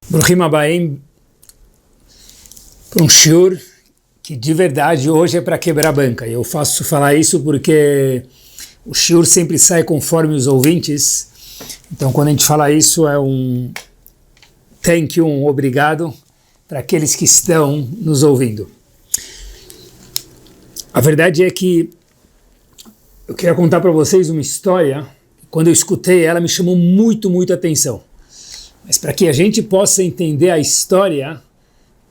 Bruhim Abaim, para um shiur que de verdade hoje é para quebrar a banca. Eu faço falar isso porque o shiur sempre sai conforme os ouvintes. Então quando a gente fala isso é um thank you, um obrigado para aqueles que estão nos ouvindo. A verdade é que eu queria contar para vocês uma história. Quando eu escutei ela me chamou muito a atenção. Mas para que a gente possa entender a história,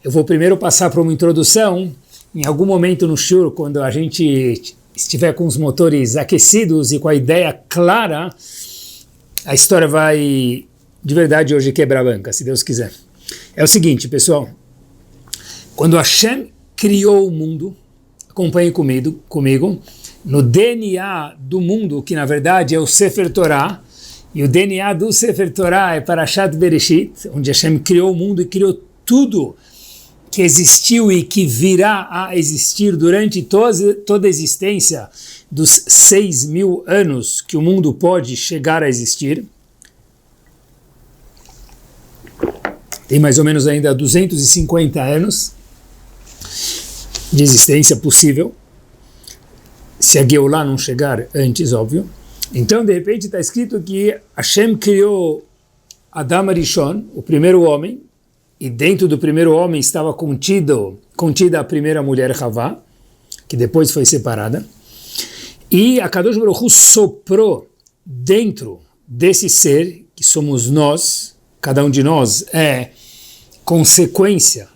eu vou primeiro passar por uma introdução. Em algum momento no shiur, quando a gente estiver com os motores aquecidos e com a ideia clara, a história vai, de verdade, hoje quebrar a banca, se Deus quiser. É o seguinte, pessoal. Quando Hashem criou o mundo, acompanhem comigo, no DNA do mundo, que na verdade é o Sefer Torah, e o DNA do Sefer Torah é Parashat Bereshit, onde Hashem criou o mundo e criou tudo que existiu e que virá a existir durante toda a existência dos 6.000 anos que o mundo pode chegar a existir. Tem mais ou menos ainda 250 anos de existência possível, se a Geulah não chegar antes, óbvio. Então, de repente, está escrito que Hashem criou Adam Arishon, o primeiro homem, e dentro do primeiro homem estava contida a primeira mulher, Havá, que depois foi separada. E a Kadosh Baruch Hu soprou dentro desse ser, que somos nós, cada um de nós é consequência,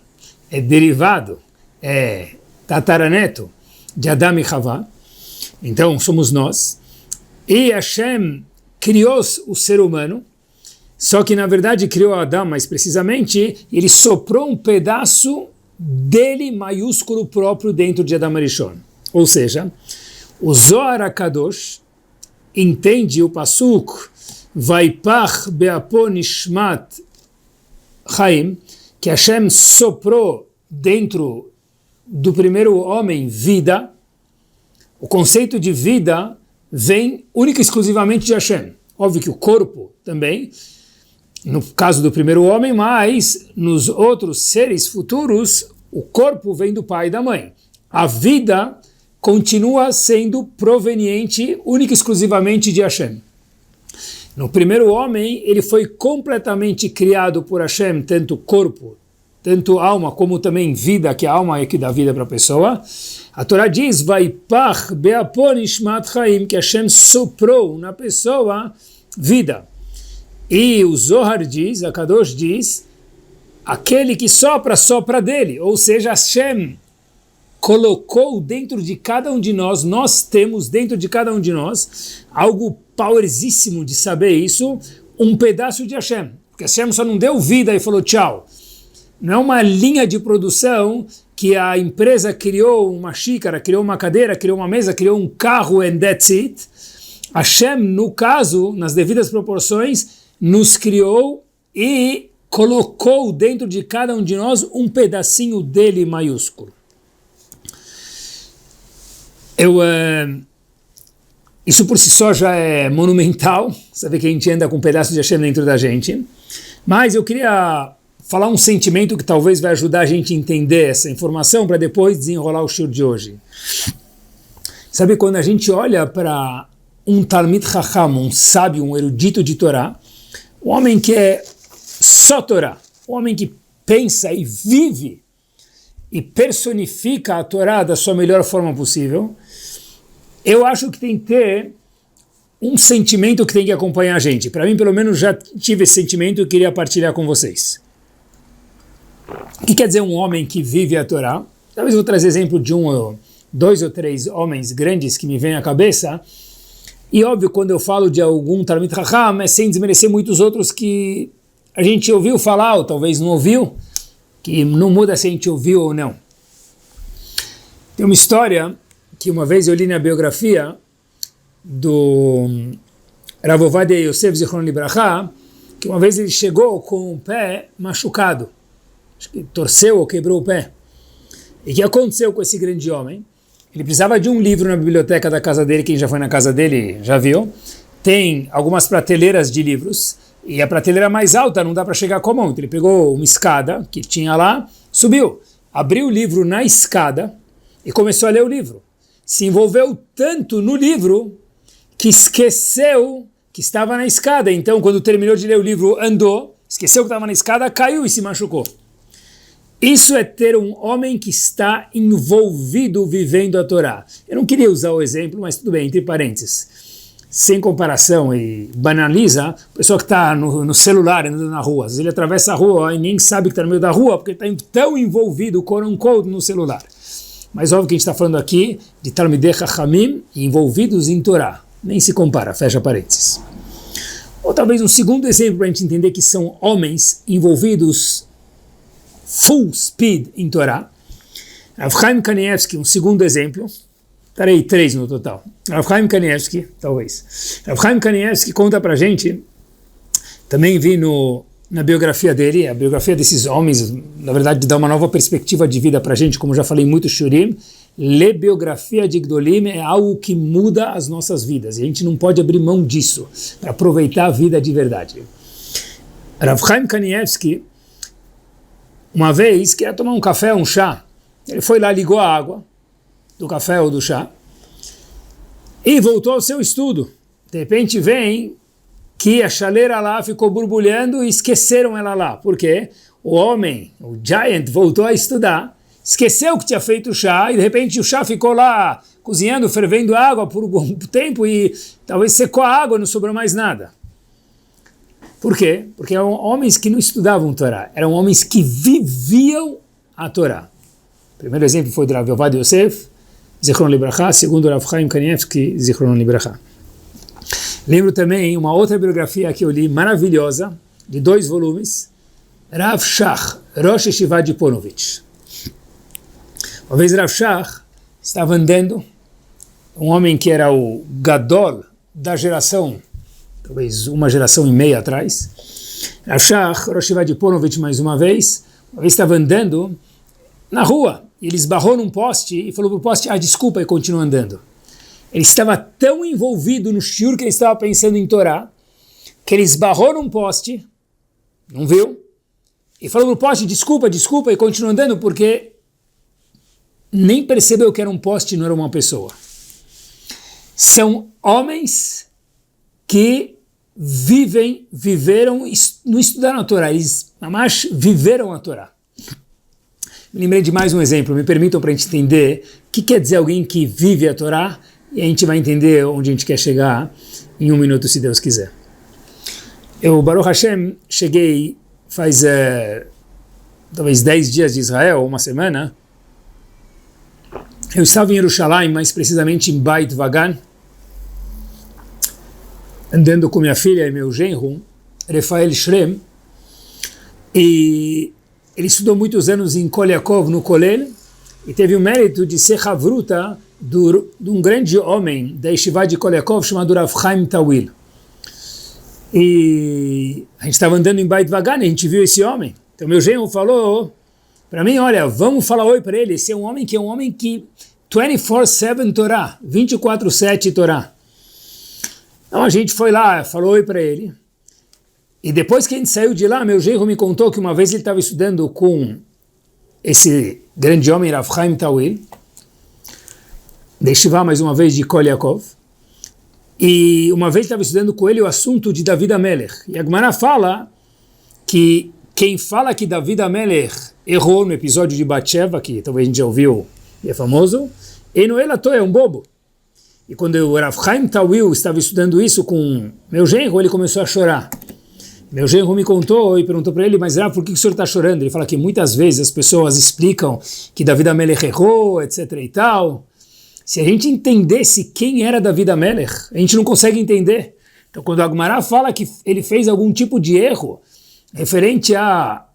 é derivado, é tataraneto de Adam e Havá. Então, somos nós. E Hashem criou o ser humano, só que na verdade criou Adão, mais precisamente, ele soprou um pedaço dele maiúsculo próprio dentro de Adam Arishon. Ou seja, o Zohar HaKadosh entende o Pasuk Vaipach Be'apo Nishmat Chaim, que Hashem soprou dentro do primeiro homem vida. O conceito de vida vem única e exclusivamente de Hashem. Óbvio que o corpo também, no caso do primeiro homem, mas nos outros seres futuros, o corpo vem do pai e da mãe. A vida continua sendo proveniente única e exclusivamente de Hashem. No primeiro homem, ele foi completamente criado por Hashem, tanto corpo, tanto alma, como também vida, que a alma é que dá vida para a pessoa. A Torá diz, Vaipach be'apo nishmat chaim, que Hashem soprou na pessoa vida. E o Zohar diz, a Kadosh diz, aquele que sopra dele. Ou seja, Hashem colocou dentro de cada um de nós, nós temos dentro de cada um de nós, algo powerzíssimo de saber isso, um pedaço de Hashem. Porque Hashem só não deu vida e falou tchau. Não é uma linha de produção que a empresa criou uma xícara, criou uma cadeira, criou uma mesa, criou um carro and that's it. Hashem, no caso, nas devidas proporções, nos criou e colocou dentro de cada um de nós um pedacinho dele maiúsculo. Isso por si só já é monumental, saber que a gente anda com um pedaço de Hashem dentro da gente. Mas eu queria falar um sentimento que talvez vai ajudar a gente a entender essa informação para depois desenrolar o shiur de hoje. Sabe, quando a gente olha para um Talmid Chacham, um sábio, um erudito de Torá, um homem que é só Torá, um homem que pensa e vive e personifica a Torá da sua melhor forma possível, eu acho que tem que ter um sentimento que tem que acompanhar a gente. Para mim, pelo menos, já tive esse sentimento e queria partilhar com vocês. O que quer dizer um homem que vive a Torá? Talvez eu vou trazer exemplo de dois ou três homens grandes que me vêm à cabeça. E óbvio, quando eu falo de algum Talmid Chacham, é sem desmerecer muitos outros que a gente ouviu falar, ou talvez não ouviu, que não muda se a gente ouviu ou não. Tem uma história que uma vez eu li na biografia do Rav Ovadia Yosef Zichron Libraha, que uma vez ele chegou com o pé machucado. Acho que torceu ou quebrou o pé. E o que aconteceu com esse grande homem? Ele precisava de um livro na biblioteca da casa dele, quem já foi na casa dele já viu. Tem algumas prateleiras de livros, e a prateleira mais alta não dá para chegar com a mão. Então ele pegou uma escada que tinha lá, subiu, abriu o livro na escada e começou a ler o livro. Se envolveu tanto no livro que esqueceu que estava na escada. Então, quando terminou de ler o livro, andou, esqueceu que estava na escada, caiu e se machucou. Isso é ter um homem que está envolvido vivendo a Torá. Eu não queria usar o exemplo, mas tudo bem, entre parênteses. Sem comparação e banaliza, a pessoa que está no celular, andando na rua. Às vezes ele atravessa a rua e nem sabe que está no meio da rua, porque está tão envolvido, quote-unquote, no celular. Mas óbvio que a gente está falando aqui de Talmidei Chachamim envolvidos em Torá. Nem se compara, fecha parênteses. Ou talvez um segundo exemplo para a gente entender que são homens envolvidos full speed em Torá. Rav Chaim Kanievsky, um segundo exemplo. Estarei 3 no total. Rav Chaim Kanievsky, talvez. Rav Chaim Kanievsky conta pra gente, também vi na biografia dele, a biografia desses homens, na verdade dá uma nova perspectiva de vida pra gente, como já falei em muitos shurim. Ler biografia de Gdolim é algo que muda as nossas vidas, e a gente não pode abrir mão disso, para aproveitar a vida de verdade. Rav Chaim Kanievsky, uma vez, queria tomar um café, um chá. Ele foi lá, ligou a água do café ou do chá e voltou ao seu estudo. De repente vem que a chaleira lá ficou borbulhando e esqueceram ela lá. Por quê? O homem, o giant, voltou a estudar, esqueceu que tinha feito o chá e de repente o chá ficou lá cozinhando, fervendo água por algum tempo e talvez secou a água e não sobrou mais nada. Por quê? Porque eram homens que não estudavam Torá, eram homens que viviam a Torá. O primeiro exemplo foi do Rav Ovadia Yosef, Zichron Libracha, segundo Rav Chaim Kanievsky, Zichron Libracha. Lembro também uma outra biografia que eu li, maravilhosa, de 2 volumes, Rav Shach, Rosh Yeshiva de Ponovitch. Uma vez Rav Shach estava andando, um homem que era o Gadol da geração, talvez uma geração e meia atrás. Rav Shach, Rosh Yeshiva de Ponovitch, mais uma vez estava andando na rua, ele esbarrou num poste e falou para o poste, desculpa, e continuou andando. Ele estava tão envolvido no shiur que ele estava pensando em Torá, que ele esbarrou num poste, não viu, e falou para o poste, desculpa, e continuou andando, porque nem percebeu que era um poste e não era uma pessoa. São homens que viveram, não estudaram a Torá, eles mas viveram a Torá. Me lembrei de mais um exemplo, me permitam para a gente entender o que quer dizer alguém que vive a Torá, e a gente vai entender onde a gente quer chegar em 1 minuto, se Deus quiser. Eu, Baruch Hashem, cheguei faz talvez 10 dias de Israel, uma semana. Eu estava em Jerusalém, mais precisamente em Beit Vagan, andando com minha filha e meu genro, Rafael Shrem, e ele estudou muitos anos em Kol Yaakov, no Kolel, e teve o mérito de ser Havruta de um grande homem da Yeshiva de Kol Yaakov chamado Rav Chaim Tawil. E a gente estava andando em Beit Vagan e a gente viu esse homem. Então meu genro falou para mim, olha, vamos falar oi para ele. Esse é um homem que 24/7 Torá, 24/7 Torá. Então a gente foi lá, falou oi para ele. E depois que a gente saiu de lá, meu genro me contou que uma vez ele estava estudando com esse grande homem, Rav Chaim Tawil, de Yeshiva, mais uma vez, de Kol Yaakov, e uma vez estava estudando com ele o assunto de David HaMelech. E a Gemara fala que quem fala que David HaMelech errou no episódio de Batsheva, que talvez a gente já ouviu e é famoso, Eno Elato é um bobo. E quando o Rav Chaim Tawil estava estudando isso com meu genro, ele começou a chorar. Meu genro me contou e perguntou para ele, mas Rav, por que o senhor está chorando? Ele fala que muitas vezes as pessoas explicam que David HaMelech errou, etc. e tal. Se a gente entendesse quem era David HaMelech, a gente não consegue entender. Então quando a Gemara fala que ele fez algum tipo de erro referente a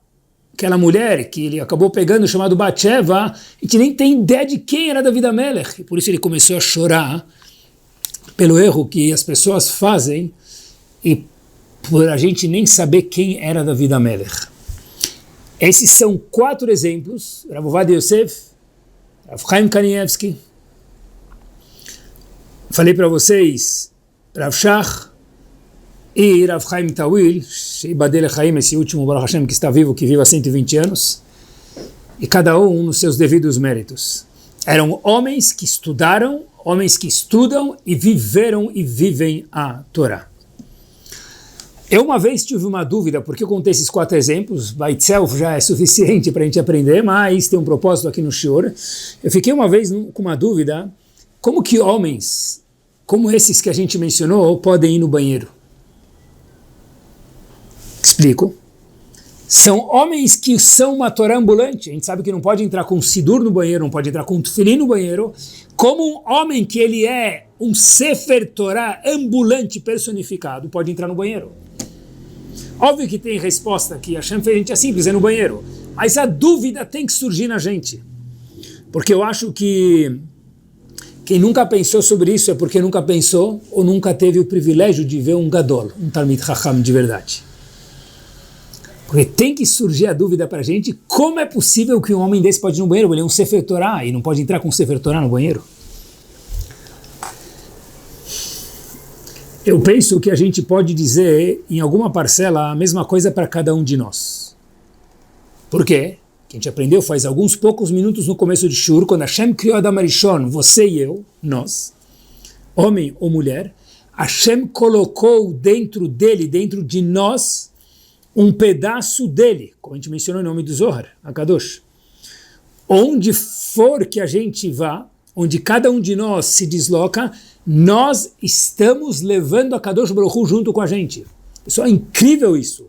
aquela mulher que ele acabou pegando, chamado Batsheva, a gente nem tem ideia de quem era David HaMelech. E por isso ele começou a chorar pelo erro que as pessoas fazem e por a gente nem saber quem era David HaMelech. Esses são 4 exemplos, Rav Ovadia Yosef, Rav Chaim Kanievsky, falei para vocês, Rav Shach, e Rav Chaim Tawil, Sheibadel Chaim, esse último Baruch Hashem que está vivo, que vive há 120 anos, e cada um nos seus devidos méritos. Eram homens que estudaram, homens que estudam e viveram e vivem a Torá. Eu uma vez tive uma dúvida, porque eu contei esses 4 exemplos, by itself já é suficiente para a gente aprender, mas tem um propósito aqui no Shiur. Eu fiquei uma vez com uma dúvida, como que homens, como esses que a gente mencionou, podem ir no banheiro? Explico. São homens que são uma Torá ambulante. A gente sabe que não pode entrar com sidur no banheiro, não pode entrar com tefilim no banheiro. Como um homem que ele é um Sefer Torá ambulante personificado, pode entrar no banheiro. Óbvio que tem resposta aqui. Hashem fez a gente é simples, é no banheiro. Mas a dúvida tem que surgir na gente. Porque eu acho que quem nunca pensou sobre isso é porque nunca pensou ou nunca teve o privilégio de ver um Gadol, um Talmid Chacham de verdade. Porque tem que surgir a dúvida para a gente, como é possível que um homem desse pode ir no banheiro? Ele é um Sefer Torá e não pode entrar com um Sefer Torá no banheiro? Eu penso que a gente pode dizer, em alguma parcela, a mesma coisa para cada um de nós. Por quê? Que a gente aprendeu faz alguns poucos minutos no começo de Shur, quando Hashem criou Adam Arishon, você e eu, nós, homem ou mulher, Hashem colocou dentro dele, dentro de nós, um pedaço dele, como a gente mencionou em nome do Zohar, Akadosh. Onde for que a gente vá, onde cada um de nós se desloca, nós estamos levando a Kadosh Baruch Hu junto com a gente. Pessoal, é incrível isso.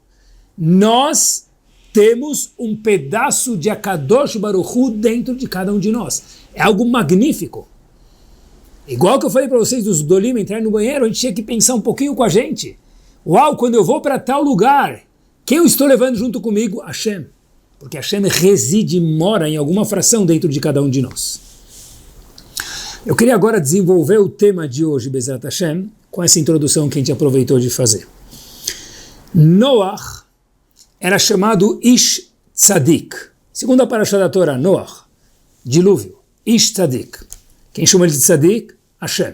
Nós temos um pedaço de Akadosh Baruch Hu dentro de cada um de nós. É algo magnífico. Igual que eu falei para vocês dos Dolim entrar no banheiro, a gente tinha que pensar um pouquinho com a gente. Uau, quando eu vou para tal lugar, quem eu estou levando junto comigo? Hashem. Porque Hashem reside, mora em alguma fração dentro de cada um de nós. Eu queria agora desenvolver o tema de hoje, Bezrat Hashem, com essa introdução que a gente aproveitou de fazer. Noach era chamado Ish Tzadik. Segundo a Parashá da Torá, Noach, dilúvio, Ish Tzadik. Quem chamou ele de Tzadik? Hashem.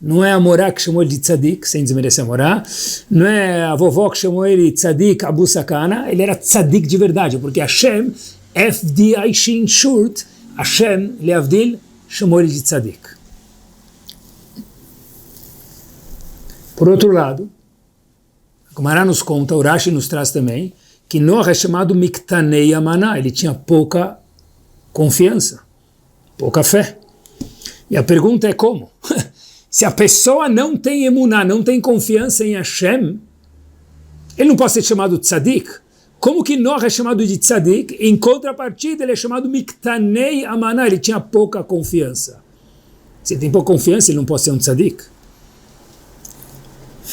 Não é a Morá que chamou ele de Tzadik, sem desmerecer a Morá. Não é a vovó que chamou ele de Tzadik Abu Sakana. Ele era Tzadik de verdade, porque Hashem, FDI Shin Shurt, Hashem, Leavdil, chamou ele de Tzadik. Por outro lado, a Gemara nos conta, o Rashi nos traz também, que Noach é chamado Miktanei Amaná, ele tinha pouca confiança, pouca fé. E a pergunta é como? Se a pessoa não tem emuná, não tem confiança em Hashem, ele não pode ser chamado Tzadik. Como que Noach é chamado de Tzadik? Em contrapartida, ele é chamado Miktanei Amaná, ele tinha pouca confiança. Se ele tem pouca confiança, ele não pode ser um Tzadik.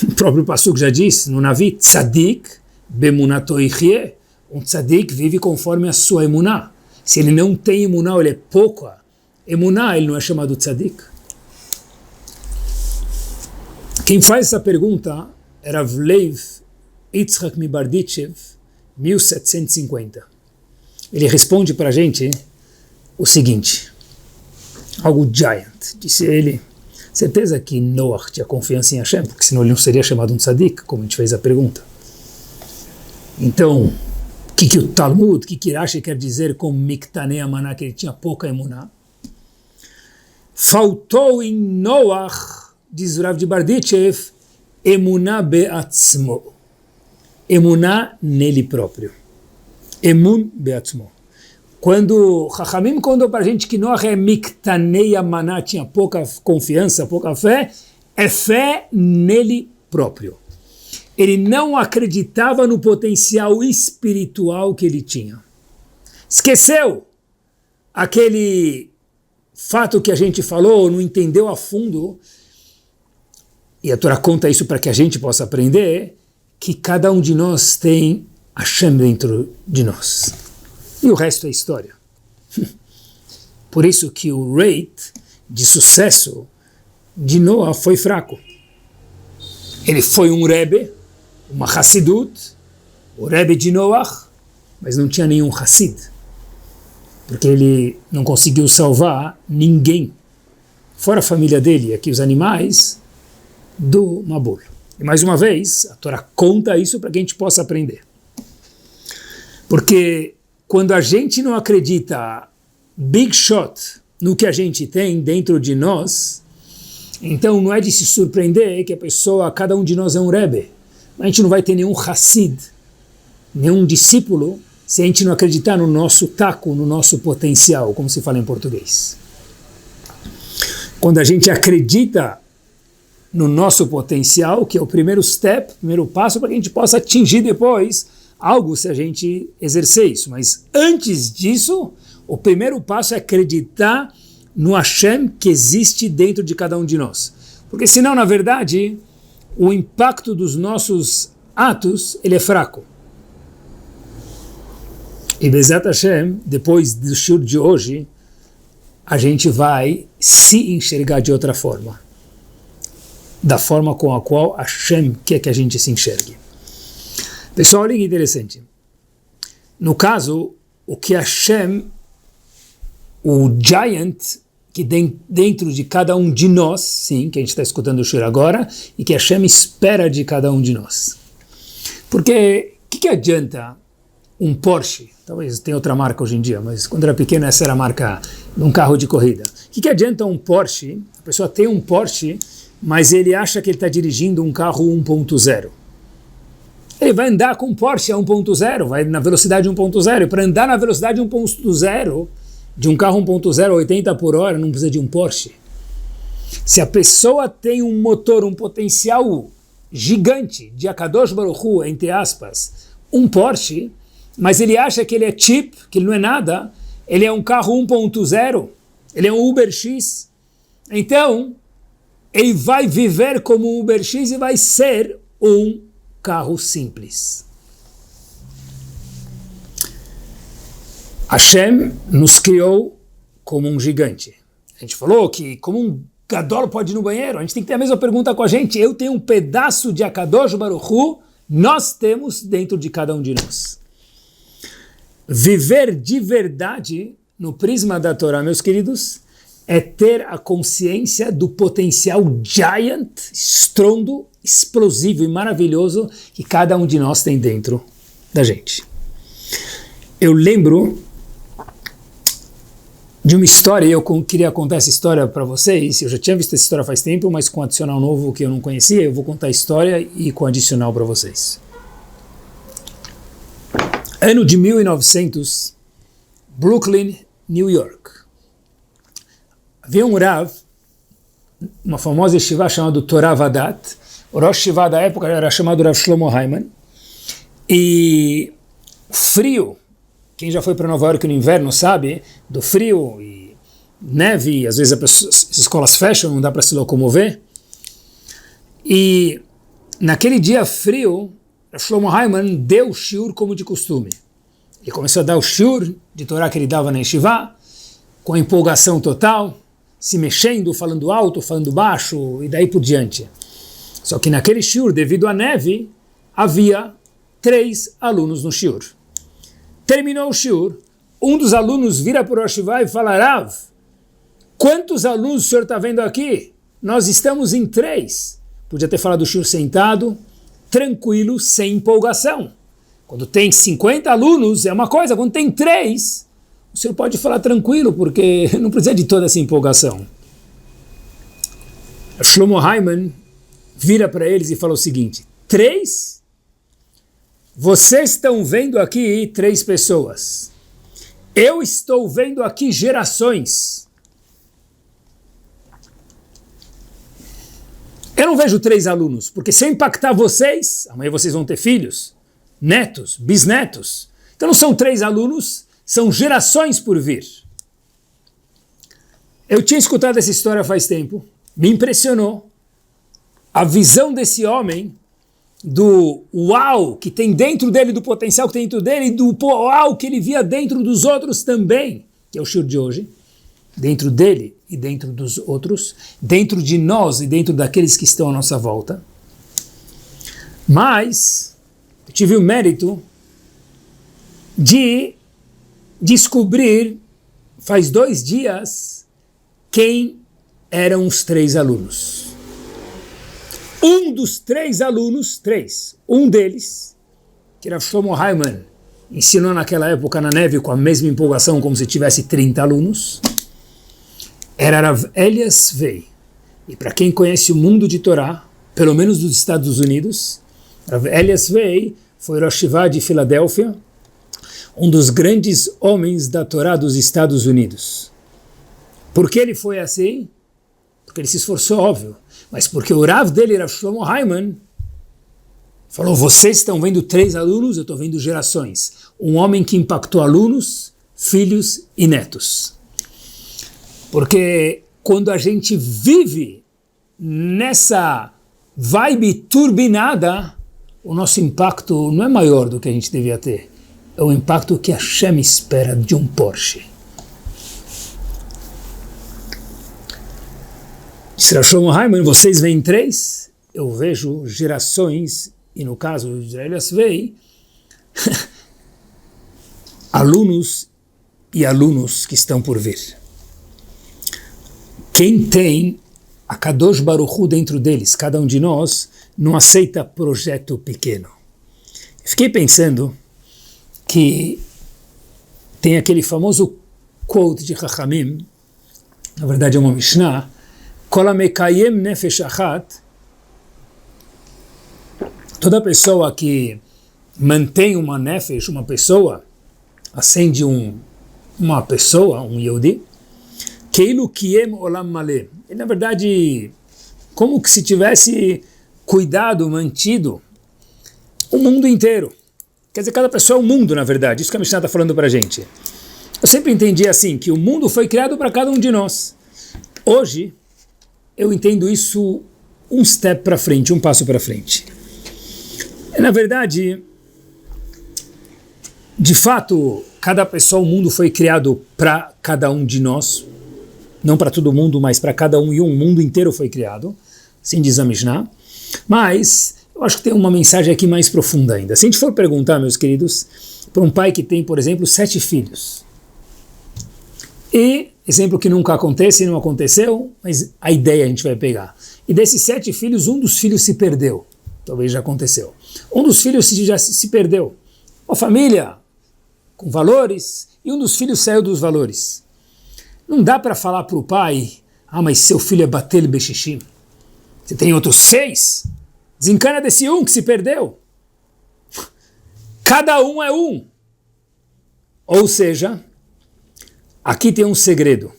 O próprio Pasuk já diz, no Navi, Tzadik bemunato ichye. Um Tzadik vive conforme a sua emuná. Se ele não tem emuná, ele é pouca emuná, ele não é chamado Tzadik. Quem faz essa pergunta era Vleiv Yitzhak Mibarditchev, 1750. Ele responde para a gente o seguinte, algo giant, disse ele, certeza que Noach tinha confiança em Hashem, porque senão ele não seria chamado um tzadik, como a gente fez a pergunta. Então, o que o Talmud, o que Rashi quer dizer com Miktanei Amaná, que ele tinha pouca emuná? Faltou em Noach, diz Rav de Barditchev, emuná be'atzmo. Emuná nele próprio. Emun be'atzmo. Quando Chachamim contou para a gente que Noach é Miktanei Amaná, tinha pouca confiança, pouca fé, é fé nele próprio. Ele não acreditava no potencial espiritual que ele tinha. Esqueceu aquele fato que a gente falou, não entendeu a fundo, e a Torá conta isso para que a gente possa aprender, que cada um de nós tem Hashem dentro de nós. E o resto é história. Por isso que o rate de sucesso de Noah foi fraco. Ele foi um Rebbe, uma Hassidut, o Rebbe de Noach, mas não tinha nenhum Hassid. Porque ele não conseguiu salvar ninguém, fora a família dele, aqui os animais, do Mabul. E mais uma vez, a Torá conta isso para que a gente possa aprender. Porque quando a gente não acredita big shot no que a gente tem dentro de nós, então não é de se surpreender que a pessoa, cada um de nós é um Rebbe. A gente não vai ter nenhum Hassid, nenhum discípulo, se a gente não acreditar no nosso taco, no nosso potencial, como se fala em português. Quando a gente acredita no nosso potencial, que é o primeiro step, o primeiro passo para que a gente possa atingir depois algo se a gente exercer isso. Mas antes disso, o primeiro passo é acreditar no Hashem que existe dentro de cada um de nós. Porque senão, na verdade, o impacto dos nossos atos, ele é fraco. E Bezat Hashem, depois do shiur de hoje, a gente vai se enxergar de outra forma. Da forma com a qual Hashem quer que a gente se enxergue. Pessoal, olha que interessante. No caso, o que Hashem, o giant que dentro de cada um de nós, sim, que a gente está escutando o shiur agora, e que Hashem espera de cada um de nós. Porque o que adianta um Porsche? Talvez tenha outra marca hoje em dia, mas quando era pequeno essa era a marca de um carro de corrida. O que adianta um Porsche? A pessoa tem um Porsche, mas ele acha que ele está dirigindo um carro 1.0. Ele vai andar com um Porsche a 1.0, vai na velocidade 1.0, e para andar na velocidade 1.0 de um carro 1.0 a 80 por hora não precisa de um Porsche. Se a pessoa tem um motor, um potencial gigante de Akadosh Baruch Hu, entre aspas, um Porsche, mas ele acha que ele é cheap, que ele não é nada, ele é um carro 1.0, ele é um Uber X, então ele vai viver como um Uber X e vai ser um carro simples. Hashem nos criou como um gigante. A gente falou que como um gadol pode ir no banheiro, a gente tem que ter a mesma pergunta com a gente. Eu tenho um pedaço de Akadosh Baruch Hu, nós temos dentro de cada um de nós. Viver de verdade, no prisma da Torá, meus queridos, é ter a consciência do potencial giant, estrondo, explosivo e maravilhoso que cada um de nós tem dentro da gente. Eu lembro de uma história, e eu queria contar essa história para vocês. Eu já tinha visto essa história faz tempo, mas com adicional novo que eu não conhecia, eu vou contar a história e com adicional para vocês. Ano de 1900, Brooklyn, New York. Havia um Rav, uma famosa yeshiva chamada Torah Vadat. O Rosh Yeshiva da época era chamado Rav Shlomo Hyman. E o frio, quem já foi para Nova York no inverno sabe, do frio e neve, às vezes as escolas fecham, não dá para se locomover. E naquele dia frio, Shlomo Hyman deu o shiur como de costume. Ele começou a dar o shiur de Torá que ele dava na yeshiva, com empolgação total, se mexendo, falando alto, falando baixo, e daí por diante. Só que naquele shiur, devido à neve, havia 3 alunos no shiur. Terminou o shiur, um dos alunos vira para o yeshiva e fala: Rav, quantos alunos o senhor está vendo aqui? Nós estamos em 3. Podia ter falado do shiur sentado, tranquilo, sem empolgação. Quando tem 50 alunos é uma coisa, quando tem 3, o senhor pode falar tranquilo, porque não precisa de toda essa empolgação. Shlomo Hyman vira para eles e fala o seguinte: 3? Vocês estão vendo aqui 3 pessoas. Eu estou vendo aqui gerações. Eu não vejo 3 alunos, porque se eu impactar vocês, amanhã vocês vão ter filhos, netos, bisnetos. Então não são 3 alunos, são gerações por vir. Eu tinha escutado essa história faz tempo, me impressionou a visão desse homem, do uau que tem dentro dele, do potencial que tem dentro dele, e do uau que ele via dentro dos outros também, que é o shiur de hoje, dentro dele e dentro dos outros, dentro de nós e dentro daqueles que estão à nossa volta. Mas eu tive o mérito de descobrir, faz 2 dias, quem eram os 3 alunos. um dos 3 alunos, um deles, que era Shlomo Hayman, ensinou naquela época na neve com a mesma empolgação como se tivesse 30 alunos, era Rav Elias Vei. E para quem conhece o mundo de Torá, pelo menos dos Estados Unidos, Rav Elias Vei foi Rosh Yeshiva de Filadélfia, um dos grandes homens da Torá dos Estados Unidos. Por que ele foi assim? Porque ele se esforçou, óbvio, mas porque o Rav dele, Rav Shlomo Hayman, falou, vocês estão vendo 3 alunos, eu estou vendo gerações. Um homem que impactou alunos, filhos e netos. Porque quando a gente vive nessa vibe turbinada, o nosso impacto não é maior do que a gente devia ter. É o impacto que a Hashem espera de um Porsche. Disse Rav Shlomo Hayman, vocês veem 3? Eu vejo gerações, e no caso de Elias Vei, alunos e alunos que estão por vir. Quem tem a Kadosh Baruch Hu dentro deles, cada um de nós, não aceita projeto pequeno. Fiquei pensando que tem aquele famoso quote de Chachamim, na verdade é uma Mishnah, Kol HaMekayem Nefesh Achat, toda pessoa que mantém uma nefesh, uma pessoa, acende uma pessoa, um Yehudi, Keilu Kiem Olam Maleh. E na verdade, como que se tivesse cuidado, mantido o mundo inteiro. Quer dizer, cada pessoa é um mundo, na verdade. Isso que a Mishnah está falando para a gente. Eu sempre entendi assim, que o mundo foi criado para cada um de nós. Hoje, eu entendo isso um step para frente, um passo para frente. Na verdade, de fato, cada pessoa, o mundo foi criado para cada um de nós, não para todo mundo, mas para cada um, e um mundo inteiro foi criado, assim diz a Mishnah. Mas eu acho que tem uma mensagem aqui mais profunda ainda. Se a gente for perguntar, meus queridos, para um pai que tem, por exemplo, 7 filhos, e, exemplo que nunca acontece e não aconteceu, mas a ideia a gente vai pegar. E desses 7 filhos, um dos filhos se perdeu. Talvez já aconteceu. Um dos filhos já se perdeu. Uma família com valores, e um dos filhos saiu dos valores. Não dá para falar para o pai, mas seu filho é Batel Beshishim. Você tem outros 6? Desencana desse um que se perdeu. Cada um é um. Ou seja, aqui tem um segredo.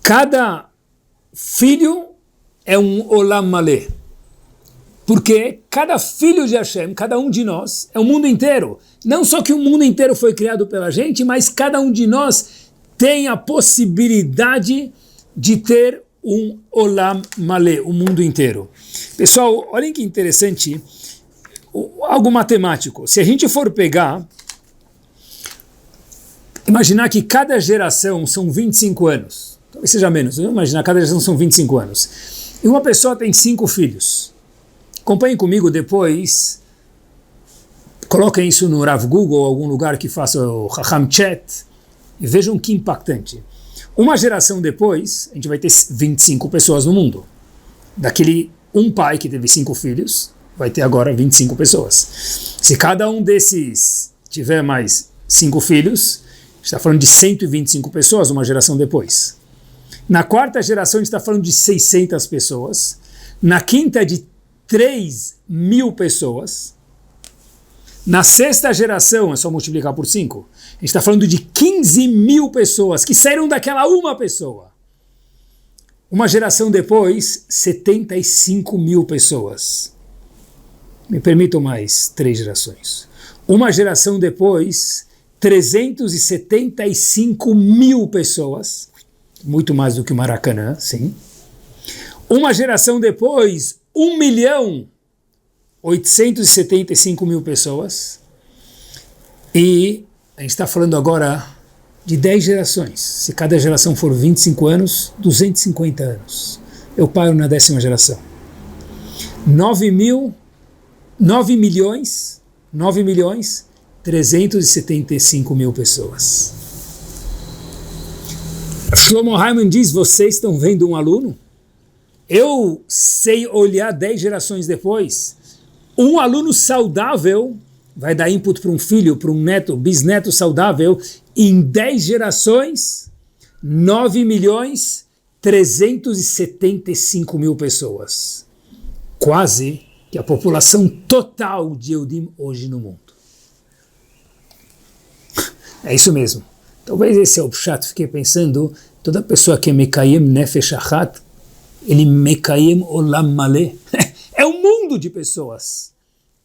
Cada filho é um Olam Maleh. Porque cada filho de Hashem, cada um de nós, é o mundo inteiro. Não só que o mundo inteiro foi criado pela gente, mas cada um de nós tem a possibilidade de ter um Olam Maleh, o mundo inteiro. Pessoal, olhem que interessante, algo matemático. Se a gente for pegar, imaginar que cada geração são 25 anos, talvez seja menos, vamos imaginar que cada geração são 25 anos, e uma pessoa tem 5 filhos. Acompanhem comigo depois, coloquem isso no Rav Google ou algum lugar que faça o Chacham Chat e vejam que impactante. Uma geração depois, a gente vai ter 25 pessoas no mundo. Daquele um pai que teve 5 filhos, vai ter agora 25 pessoas. Se cada um desses tiver mais 5 filhos, a gente está falando de 125 pessoas uma geração depois. Na 4ª geração, a gente está falando de 600 pessoas. Na 5ª, de 3.000 pessoas. Na 6ª geração, é só multiplicar por 5, a gente está falando de 15.000 pessoas que saíram daquela uma pessoa. Uma geração depois, 75.000 pessoas. Me permitam mais 3 gerações. Uma geração depois, 375.000 pessoas. Muito mais do que o Maracanã, sim. Uma geração depois, 1.875.000 pessoas. E a gente está falando agora de 10 gerações. Se cada geração for 25 anos, 250 anos. Eu paro na 10ª geração. 9 milhões, 375.000 pessoas. Shlomo Hayman diz, vocês estão vendo um aluno? Eu sei olhar 10 gerações depois. Um aluno saudável vai dar input para um filho, para um neto, bisneto saudável, em 10 gerações, 9.375.000 pessoas. Quase que a população total de Yehudim hoje no mundo. É isso mesmo. Talvez esse é o pshat. Fiquei pensando, toda pessoa que é Mekayem Nefesh Achat, ele Mekayem Olam Maleh. É um mundo de pessoas.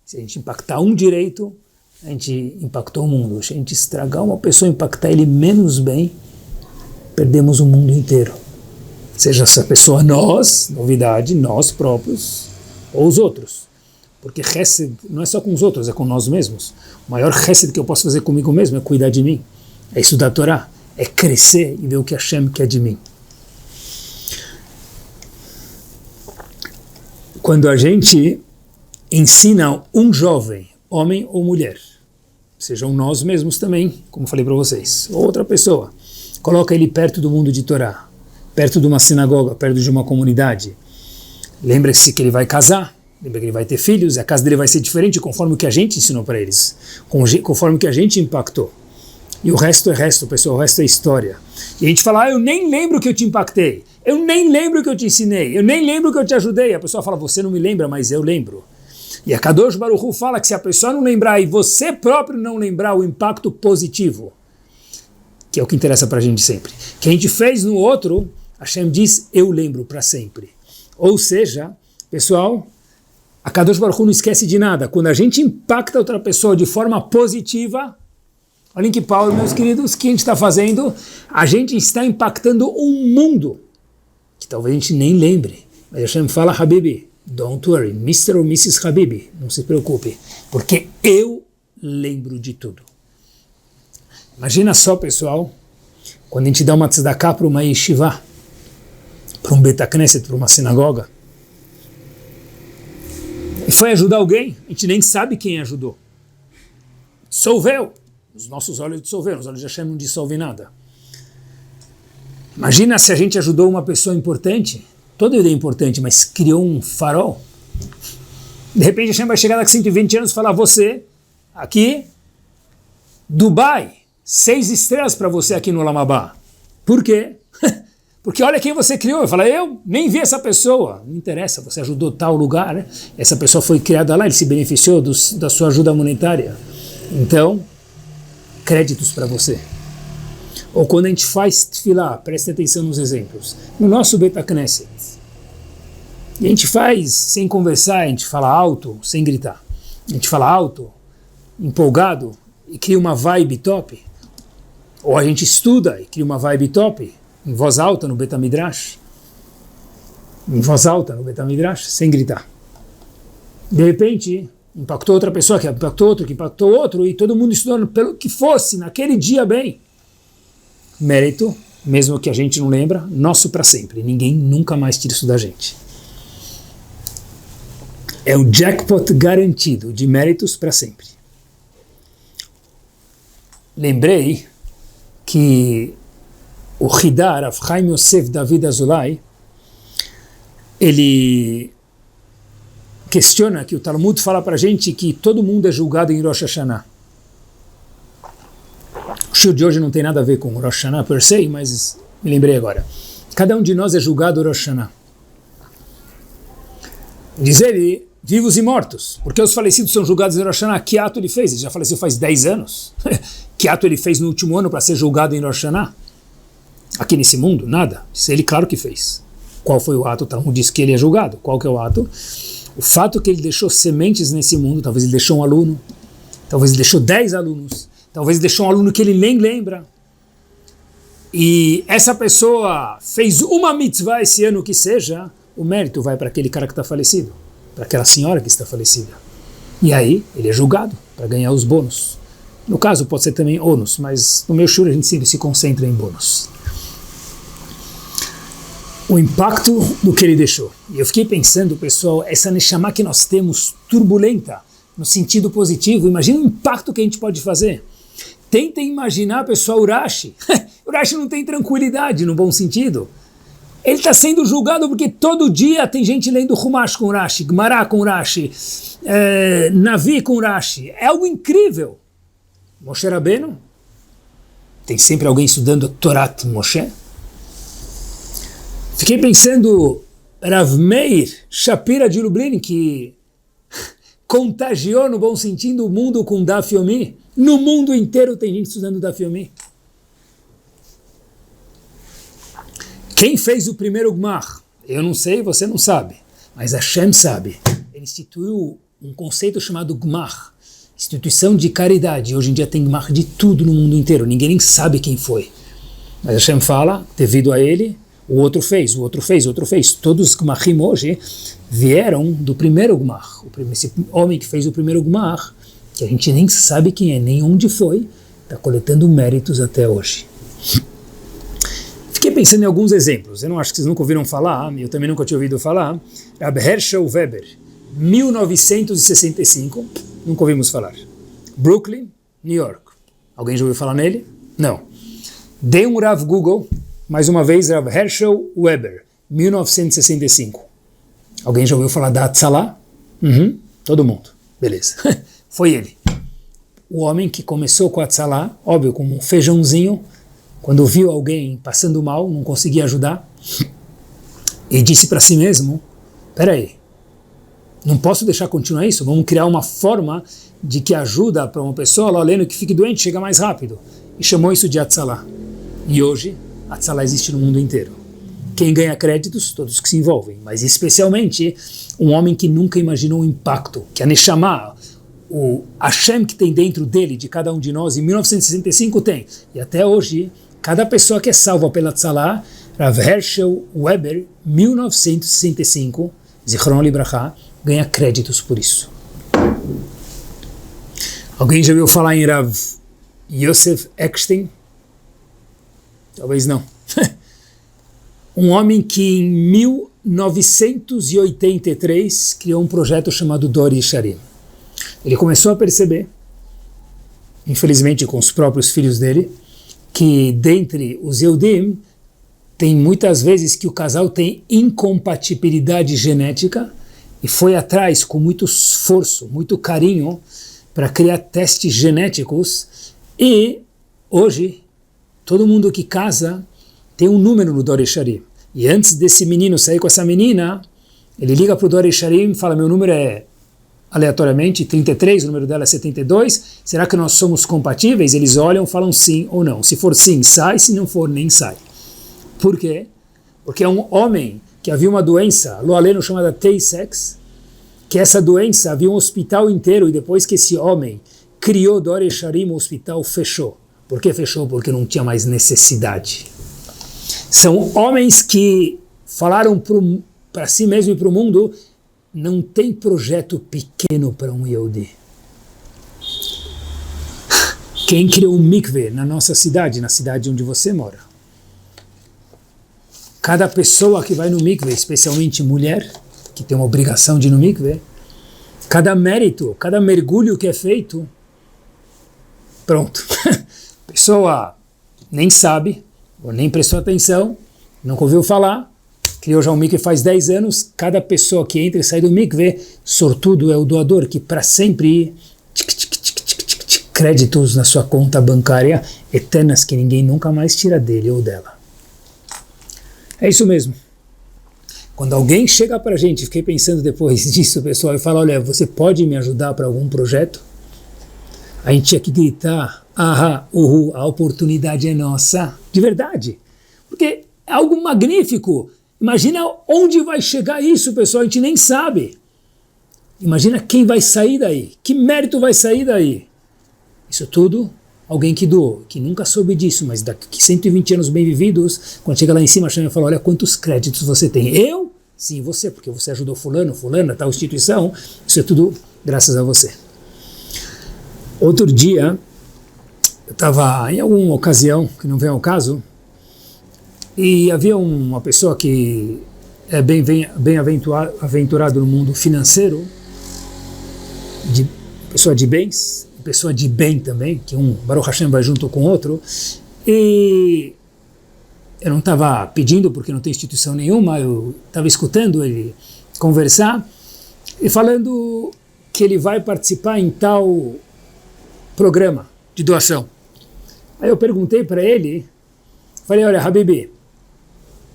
Se a gente impactar um direito, a gente impactou o mundo. Se a gente estragar uma pessoa, impactar ele menos bem, perdemos o mundo inteiro. Seja essa pessoa nós, novidade, nós próprios, ou os outros. Porque chesed não é só com os outros, é com nós mesmos. O maior chesed que eu posso fazer comigo mesmo é cuidar de mim. É estudar a Torá, é crescer e ver o que Hashem quer de mim. Quando a gente ensina um jovem, homem ou mulher, sejam nós mesmos também, como falei para vocês, ou outra pessoa, coloca ele perto do mundo de Torá, perto de uma sinagoga, perto de uma comunidade. Lembre-se que ele vai casar, lembre que ele vai ter filhos, e a casa dele vai ser diferente conforme o que a gente ensinou para eles, conforme o que a gente impactou. E o resto é resto, pessoal, o resto é história. E a gente fala, eu nem lembro que eu te impactei, eu nem lembro que eu te ensinei, eu nem lembro que eu te ajudei. A pessoa fala, você não me lembra, mas eu lembro. E a Kadosh Baruch Hu fala que se a pessoa não lembrar e você próprio não lembrar o impacto positivo, que é o que interessa para a gente sempre, que a gente fez no outro, Hashem diz, eu lembro para sempre. Ou seja, pessoal, a Kadosh Baruch Hu não esquece de nada. Quando a gente impacta outra pessoa de forma positiva, olhem que power, meus queridos, o que a gente está fazendo? A gente está impactando um mundo que talvez a gente nem lembre. Mas Hashem fala, Habibi, don't worry, Mr. ou Mrs. Habibi, não se preocupe, porque eu lembro de tudo. Imagina só, pessoal, quando a gente dá uma tzedakah para uma yeshiva, para um Bet HaKnesset, para uma sinagoga, e foi ajudar alguém, a gente nem sabe quem ajudou. Dissolveu. Os nossos olhos dissolveram, os olhos de Hashem não dissolvem nada. Imagina se a gente ajudou uma pessoa importante, toda ideia é importante, mas criou um farol. De repente Hashem vai chegar daqui a 120 anos e falar, você, aqui, Dubai, 6 estrelas para você aqui no Olam Haba. Por quê? Porque olha quem você criou. Eu falo, eu nem vi essa pessoa. Não interessa, você ajudou tal lugar, né? Essa pessoa foi criada lá, ele se beneficiou da sua ajuda monetária. Então, créditos para você. Ou quando a gente faz tefilá, preste atenção nos exemplos. No nosso Bet HaKnesset, e a gente faz sem conversar, a gente fala alto, sem gritar. A gente fala alto, empolgado, e cria uma vibe top. Ou a gente estuda e cria uma vibe top, em voz alta no Bet HaMidrash. Em voz alta no Bet HaMidrash, sem gritar. De repente, impactou outra pessoa, que impactou outro, que impactou outro, e todo mundo estudando pelo que fosse, naquele dia bem. Mérito, mesmo que a gente não lembra, nosso para sempre. Ninguém nunca mais tira isso da gente. É o jackpot garantido de méritos para sempre. Lembrei que o Hidar, Rav Chaim Yosef David Azulay, ele questiona que o Talmud fala para a gente que todo mundo é julgado em Rosh Hashanah. O shiur de hoje não tem nada a ver com Rosh Hashanah per se, mas me lembrei agora. Cada um de nós é julgado em Rosh Hashanah. Diz ele, vivos e mortos. Porque os falecidos são julgados em Rosh Hashanah. Que ato ele fez? Ele já faleceu faz 10 anos. Que ato ele fez no último ano para ser julgado em Rosh Hashanah? Aqui nesse mundo? Nada. Isso ele claro que fez. Qual foi o ato? O Talmud diz que ele é julgado. Qual que é o ato? O fato que ele deixou sementes nesse mundo, talvez ele deixou um aluno, talvez ele deixou 10 alunos, talvez ele deixou um aluno que ele nem lembra. E essa pessoa fez uma mitzvah esse ano que seja, o mérito vai para aquele cara que está falecido, para aquela senhora que está falecida. E aí ele é julgado para ganhar os bônus. No caso pode ser também ônus, mas no meu shiur a gente sempre se concentra em bônus. O impacto do que ele deixou. E eu fiquei pensando, pessoal, essa neshama que nós temos turbulenta, no sentido positivo, imagina o impacto que a gente pode fazer. Tentem imaginar, pessoal, Urashi. Urashi não tem tranquilidade no bom sentido. Ele está sendo julgado porque todo dia tem gente lendo Humash com Rashi, Gemara com Rashi, Navi com Rashi. É algo incrível. Moshe Rabbeinu, tem sempre alguém estudando Torat Moshe. Fiquei pensando, Rav Meir Shapira de Lublin, que contagiou no bom sentido o mundo com Daf Yomi. No mundo inteiro tem gente estudando Daf Yomi. Quem fez o primeiro Gmar? Eu não sei, você não sabe, mas Hashem sabe. Ele instituiu um conceito chamado Gmar, instituição de caridade. Hoje em dia tem Gmar de tudo no mundo inteiro, ninguém nem sabe quem foi. Mas Hashem fala, devido a ele, o outro fez, o outro fez, o outro fez. Todos os Gmarim hoje vieram do primeiro Gmar. Esse homem que fez o primeiro Gmar, que a gente nem sabe quem é, nem onde foi, está coletando méritos até hoje. Fiquei pensando em alguns exemplos. Eu não acho que vocês nunca ouviram falar, eu também nunca tinha ouvido falar. Rab Herschel Weber, 1965, nunca ouvimos falar. Brooklyn, New York. Alguém já ouviu falar nele? Não. Dê um Rav Google, mais uma vez, Rab Herschel Weber, 1965. Alguém já ouviu falar da Hatzalah? Todo mundo. Beleza. Foi ele. O homem que começou com a Hatzalah, óbvio, como um feijãozinho, quando viu alguém passando mal, não conseguia ajudar, e disse para si mesmo, peraí, não posso deixar continuar isso, vamos criar uma forma de que ajuda para uma pessoa, lá lendo que fique doente, chega mais rápido. E chamou isso de Hatzalah. E hoje, Hatzalah existe no mundo inteiro. Quem ganha créditos? Todos que se envolvem, mas especialmente um homem que nunca imaginou o impacto, que a Neshama, o Hashem que tem dentro dele, de cada um de nós, em 1965 tem. E até hoje, cada pessoa que é salva pela Hatzalah, Rav Herschel Weber, 1965, Zichron Libraha, ganha créditos por isso. Alguém já ouviu falar em Rav Yosef Eckstein? Talvez não. Um homem que em 1983 criou um projeto chamado Dor Yesharim. Ele começou a perceber, infelizmente com os próprios filhos dele, que dentre os Yehudim tem muitas vezes que o casal tem incompatibilidade genética e foi atrás com muito esforço, muito carinho para criar testes genéticos e hoje todo mundo que casa tem um número no Dor Yesharim. E antes desse menino sair com essa menina, ele liga para o Dor Yesharim e fala, meu número é aleatoriamente 33, o número dela é 72, será que nós somos compatíveis? Eles olham, falam sim ou não. Se for sim, sai, se não for, nem sai. Por quê? Porque é um homem que havia uma doença, lo aleno, chamada Tay-Sachs, que essa doença havia um hospital inteiro, e depois que esse homem criou Dor Yesharim, o hospital fechou. Por que fechou? Porque não tinha mais necessidade. São homens que falaram para si mesmo e para o mundo, não tem projeto pequeno para um Yehudi. Quem criou um mikveh na nossa cidade, na cidade onde você mora? Cada pessoa que vai no mikveh, especialmente mulher, que tem uma obrigação de ir no mikveh, cada mérito, cada mergulho que é feito, pronto. A pessoa nem sabe, ou nem prestou atenção, nunca ouviu falar, criou já um mikveh faz 10 anos, cada pessoa que entra e sai do mikveh, sortudo é o doador, que para sempre créditos na sua conta bancária eternas que ninguém nunca mais tira dele ou dela. É isso mesmo. Quando alguém chega para a gente, fiquei pensando depois disso, pessoal, e fala, olha, você pode me ajudar para algum projeto? A gente tinha que gritar, a oportunidade é nossa, de verdade. Porque é algo magnífico. Imagina onde vai chegar isso, pessoal, a gente nem sabe. Imagina quem vai sair daí, que mérito vai sair daí. Isso tudo, alguém que doou, que nunca soube disso, mas daqui 120 anos bem vividos, quando chega lá em cima, a Hashem fala, olha quantos créditos você tem. Eu? Sim, você, porque você ajudou fulano, fulana, tal instituição, isso é tudo graças a você. Outro dia, eu estava em alguma ocasião, que não vem ao caso, e havia uma pessoa que é bem aventurado no mundo financeiro, pessoa de bens, pessoa de bem também, que um Baruch Hashem vai junto com o outro, e eu não estava pedindo porque não tem instituição nenhuma, eu estava escutando ele conversar e falando que ele vai participar em tal programa de doação. Aí eu perguntei para ele, falei, olha, Habibi,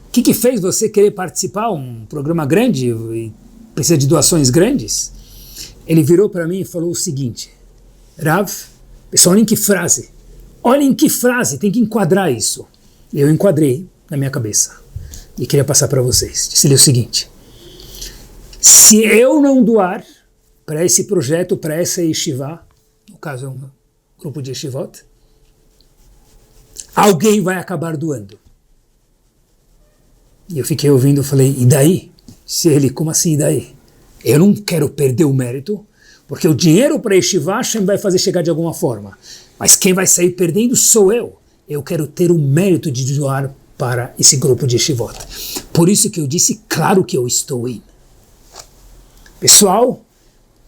o que fez você querer participar um programa grande e precisa de doações grandes? Ele virou para mim e falou o seguinte, Rav, pessoal, olhem que frase, tem que enquadrar isso. Eu enquadrei na minha cabeça e queria passar para vocês. Disse-lhe o seguinte, se eu não doar para esse projeto, para essa yeshiva, no caso é um grupo de yeshivot, alguém vai acabar doando. E eu fiquei ouvindo e falei, e daí? Se ele, como assim, e daí? Eu não quero perder o mérito, porque o dinheiro para yeshiva Hashem vai fazer chegar de alguma forma. Mas quem vai sair perdendo sou eu. Eu quero ter o mérito de doar para esse grupo de yeshivot. Por isso que eu disse, claro que eu estou indo. Pessoal,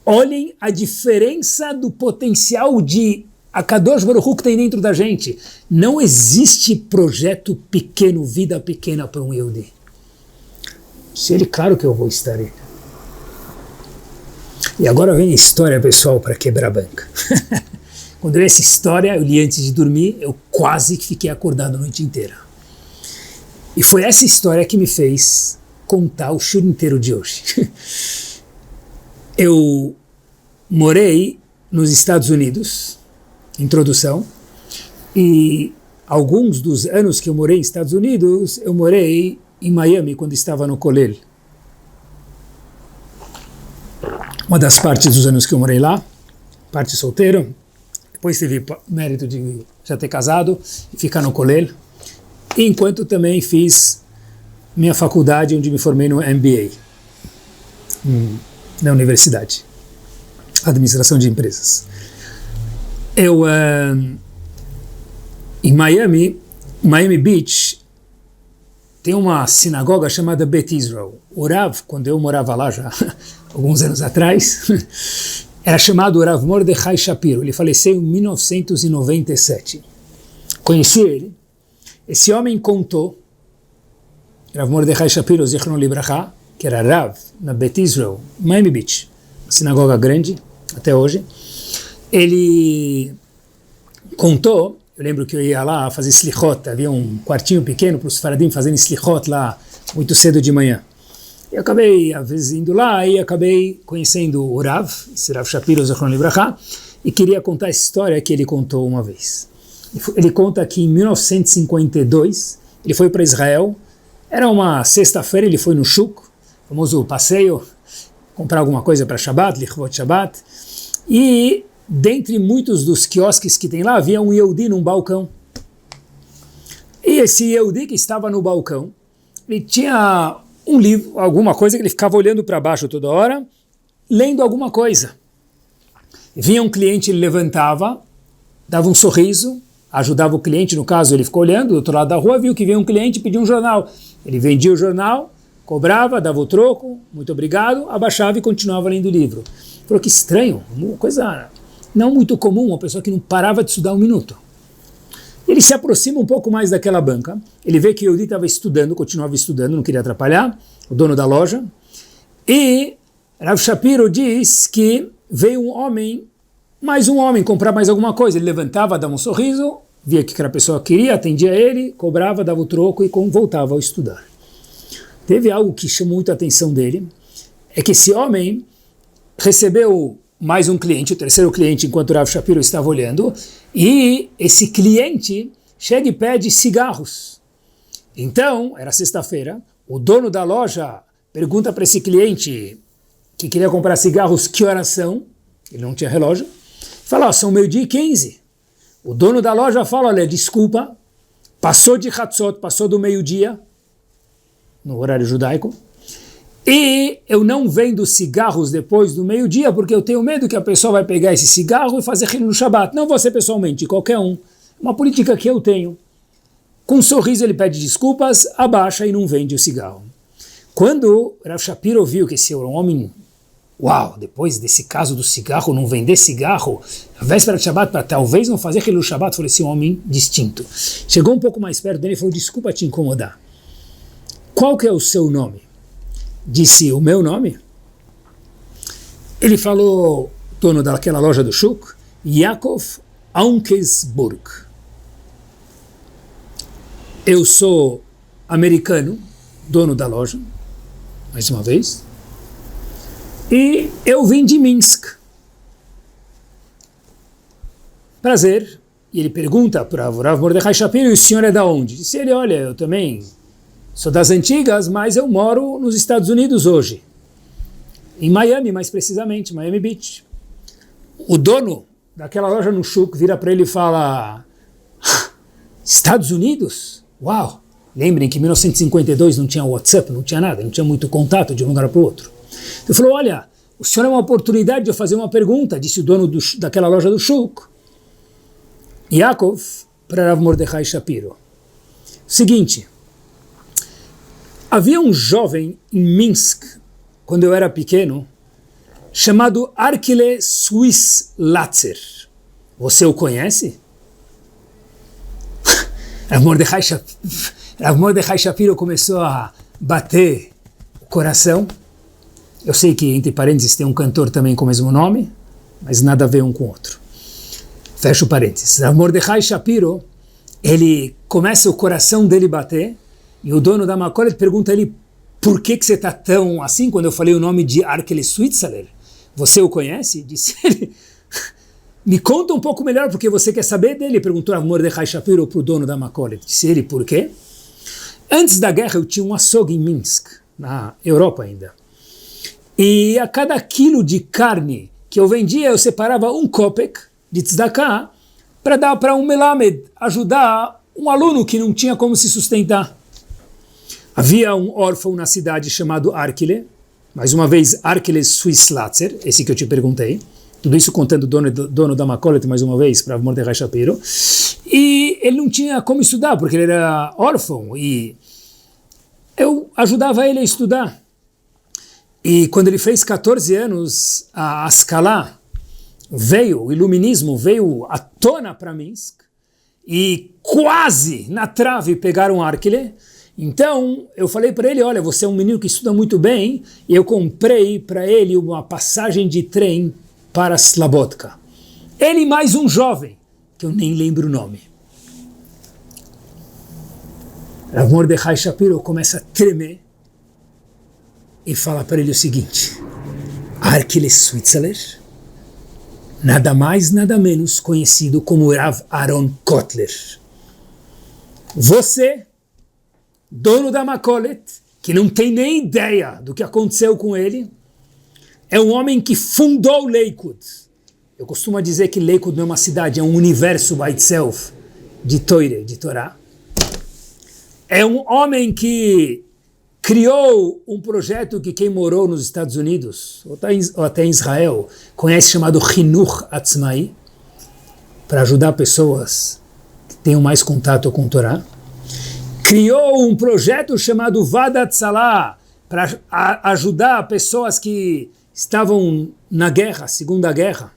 olhem a diferença do potencial de Akadosh Baruch Hu que tem dentro da gente. Não existe projeto pequeno, vida pequena para um Yehudi. Se ele, claro que eu vou estar indo. E agora vem a história, pessoal, para quebrar a banca. Quando eu li essa história, eu li antes de dormir, eu quase fiquei acordado a noite inteira. E foi essa história que me fez contar o shur inteiro de hoje. Eu morei nos Estados Unidos, introdução, e alguns dos anos que eu morei nos Estados Unidos, eu morei em Miami, quando estava no Kolel. Uma das partes dos anos que eu morei lá, parte solteiro, depois tive mérito de já ter casado e ficar no Kolel, enquanto também fiz minha faculdade, onde me formei no MBA, na universidade, administração de empresas. Eu, em Miami Beach, tem uma sinagoga chamada Bet Israel. O Rav, quando eu morava lá já, alguns anos atrás, era chamado Rav Mordechai Shapiro. Ele faleceu em 1997. Conheci ele. Esse homem contou, Rav Mordechai Shapiro, Zichron Libraha, que era Rav, na Bet Israel, Miami Beach, uma sinagoga grande, até hoje. Ele contou, eu lembro que eu ia lá fazer slichot, havia um quartinho pequeno para os faradim fazendo slichot lá, muito cedo de manhã. Eu acabei, às vezes, indo lá e acabei conhecendo o Rav, esse Rav Shapiro, Zichron Libraha, e queria contar essa história que ele contou uma vez. Ele conta que em 1952, ele foi para Israel, era uma sexta-feira, ele foi no Shuk, famoso passeio, comprar alguma coisa para Shabbat, Lichvot Shabbat, e dentre muitos dos quiosques que tem lá, havia um Yehudi num balcão. E esse Yehudi que estava no balcão, ele tinha um livro, alguma coisa que ele ficava olhando para baixo toda hora, lendo alguma coisa. Vinha um cliente, ele levantava, dava um sorriso, ajudava o cliente, no caso ele ficou olhando, do outro lado da rua, viu que veio um cliente e pediu um jornal. Ele vendia o jornal, cobrava, dava o troco, muito obrigado, abaixava e continuava lendo o livro. Falou que estranho, uma coisa não muito comum, uma pessoa que não parava de estudar um minuto. Ele se aproxima um pouco mais daquela banca, ele vê que o Yehudi estava estudando, continuava estudando, não queria atrapalhar, o dono da loja, e Rav Shapiro diz que veio um homem, mais um homem, comprar mais alguma coisa. Ele levantava, dava um sorriso, via que aquela pessoa queria, atendia ele, cobrava, dava o troco e voltava a estudar. Teve algo que chamou muito a atenção dele, é que esse homem recebeu mais um cliente, o terceiro cliente, enquanto o Rav Shapiro estava olhando, e esse cliente chega e pede cigarros. Então, era sexta-feira, o dono da loja pergunta para esse cliente que queria comprar cigarros que horas são, ele não tinha relógio, fala, são 12:15. O dono da loja fala, olha, desculpa, passou de Hatzot, passou do meio-dia, no horário judaico, e eu não vendo cigarros depois do meio-dia porque eu tenho medo que a pessoa vai pegar esse cigarro e fazer Hilul no Shabbat. Não você pessoalmente, qualquer um. Uma política que eu tenho. Com um sorriso ele pede desculpas, abaixa e não vende o cigarro. Quando Rav Shapiro viu que esse era um homem Uau, depois desse caso do cigarro, não vender cigarro, a véspera de Shabbat, para talvez não fazer aquele Shabbat, falei, esse homem distinto. Chegou um pouco mais perto dele e falou, desculpa te incomodar. Qual que é o seu nome? Disse, o meu nome? Ele falou, dono daquela loja do Shuk, Yaakov Aunkesburg. Eu sou americano, dono da loja, mais uma vez, e eu vim de Minsk. Prazer. E ele pergunta para o Rav Mordechai Shapiro, e o senhor é da onde? Disse ele, olha, eu também sou das antigas, mas eu moro nos Estados Unidos hoje. Em Miami, mais precisamente, Miami Beach. O dono daquela loja no Shuk vira para ele e fala, Estados Unidos? Uau! Lembrem que em 1952 não tinha WhatsApp, não tinha nada, não tinha muito contato de um lugar para o outro. Ele falou, olha, o senhor é uma oportunidade de eu fazer uma pergunta, disse o dono daquela loja do Shuk. Yaakov para Rav Mordechai Shapiro. Seguinte, havia um jovem em Minsk, quando eu era pequeno, chamado Arkele Swiss-Latzer. Você o conhece? Rav Mordechai Shapiro começou a bater o coração. Eu sei que, entre parênteses, tem um cantor também com o mesmo nome, mas nada a ver um com o outro. Fecha o parênteses. Rav Mordechai Shapiro, ele começa o coração dele bater, e o dono da Makolet pergunta a ele, por que você está tão assim, quando eu falei o nome de Arkele Switzerler? Você o conhece? Disse ele, me conta um pouco melhor, porque você quer saber dele, perguntou Rav Mordechai Shapiro para o dono da Makolet. Disse ele, por quê? Antes da guerra eu tinha um açougue em Minsk, na Europa ainda. E a cada quilo de carne que eu vendia, eu separava um kopek de tzedakah para dar para um melamed, ajudar um aluno que não tinha como se sustentar. Havia um órfão na cidade chamado Arkele, mais uma vez Arkele Swiss-Latzer, esse que eu te perguntei, tudo isso contando o dono da Makolet, mais uma vez, para Mordechai Shapiro, e ele não tinha como estudar, porque ele era órfão, e eu ajudava ele a estudar. E quando ele fez 14 anos, a Ascalá veio, o iluminismo veio à tona para Minsk, e quase na trave pegaram Arkele. Então eu falei para ele, olha, você é um menino que estuda muito bem, e eu comprei para ele uma passagem de trem para Slabodka. Ele e mais um jovem, que eu nem lembro o nome. Rav Mordechai Shapiro começa a tremer, e fala para ele o seguinte, Arkele Switzerler, nada mais, nada menos conhecido como Rav Aaron Kotler. Você, dono da Makolet, que não tem nem ideia do que aconteceu com ele, é um homem que fundou Lakewood. Eu costumo dizer que Lakewood não é uma cidade, é um universo by itself de Torah, de Torá. É um homem que criou um projeto que quem morou nos Estados Unidos, ou até em Israel, conhece, chamado Chinuch Atzmai, para ajudar pessoas que tenham mais contato com o Torá. Criou um projeto chamado Vadat Salah, para ajudar pessoas que estavam na guerra, Segunda Guerra,